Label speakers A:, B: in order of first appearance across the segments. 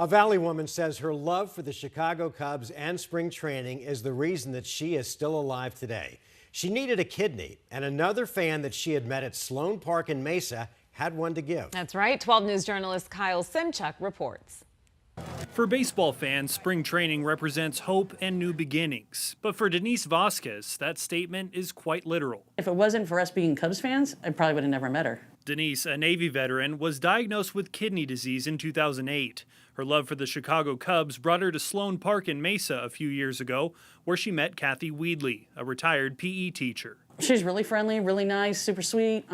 A: A Valley woman says her love for the Chicago Cubs and spring training is the reason that she is still alive today. She needed a kidney, and another fan that she had met at Sloan Park in Mesa had one to give.
B: That's right. 12 News journalist Kyle Simchuk reports.
C: For baseball fans, spring training represents hope and new beginnings. But for Denise Vasquez, that statement is quite literal.
D: If it wasn't for us being Cubs fans, I probably would have never met her.
C: Denise, a Navy veteran, was diagnosed with kidney disease in 2008. Her love for the Chicago Cubs brought her to Sloan Park in Mesa a few years ago, where she met Kathy Weedley, a retired PE teacher.
D: She's really friendly, really nice, super sweet,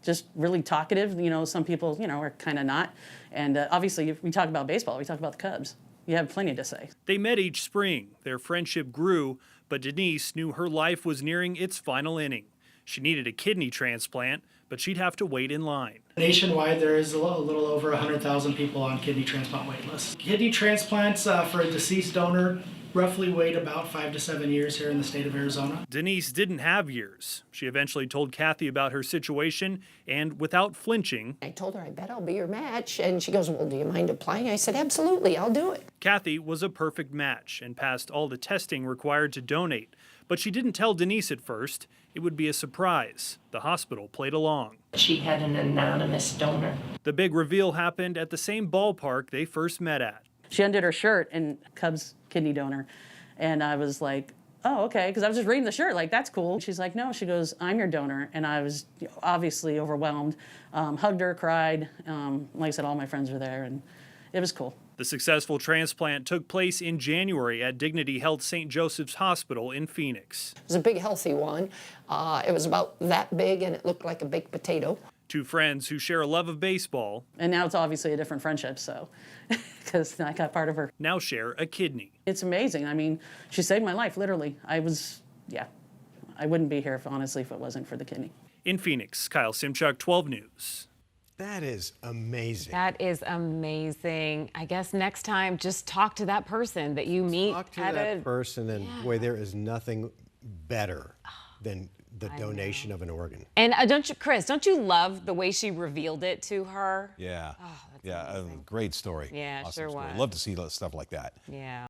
D: just really talkative. You know, some people, are kind of not. And obviously, if we talk about baseball, we talk about the Cubs. You have plenty to say.
C: They met each spring. Their friendship grew, but Denise knew her life was nearing its final inning. She needed a kidney transplant, but she'd have to wait in line.
E: Nationwide, there is a little over 100,000 people on kidney transplant wait lists. Kidney transplants for a deceased donor roughly wait about 5 to 7 years here in the state of Arizona.
C: Denise didn't have years. She eventually told Kathy about her situation, and without flinching,
F: I told her, I bet I'll be your match. And she goes, well, do you mind applying? I said, absolutely, I'll do it.
C: Kathy was a perfect match and passed all the testing required to donate. But she didn't tell Denise at first. It would be a surprise. The hospital played along.
G: She had an anonymous donor.
C: The big reveal happened at the same ballpark they first met at.
D: She undid her shirt and Cubs kidney donor. And I was like, oh, okay, because I was just reading the shirt, like, that's cool. She's like, no, she goes, I'm your donor. And I was obviously overwhelmed, hugged her, cried. Like I said, all my friends were there, and it was cool.
C: The successful transplant took place in January at Dignity Health St. Joseph's Hospital in Phoenix.
F: It was a big, healthy one. It was about that big, and it looked like a baked potato.
C: Two friends who share a love of baseball.
D: And now it's obviously a different friendship, so, because I got part of her.
C: Now share a kidney.
D: It's amazing. I mean, she saved my life, literally. I wouldn't be here, honestly, if it wasn't for the kidney.
C: In Phoenix, Kyle Simchuk, 12 News.
A: That is amazing.
B: That is amazing. I guess next time, just talk to that person that you meet.
A: Talk to that person, and boy, there is nothing better than the donation of an organ.
B: And Chris, don't you love the way she revealed it to her?
H: Yeah.
B: Oh, that's
H: yeah,
B: amazing.
H: great story.
B: Yeah,
H: awesome
B: sure
H: story.
B: was.
H: Love to see stuff like that.
B: Yeah.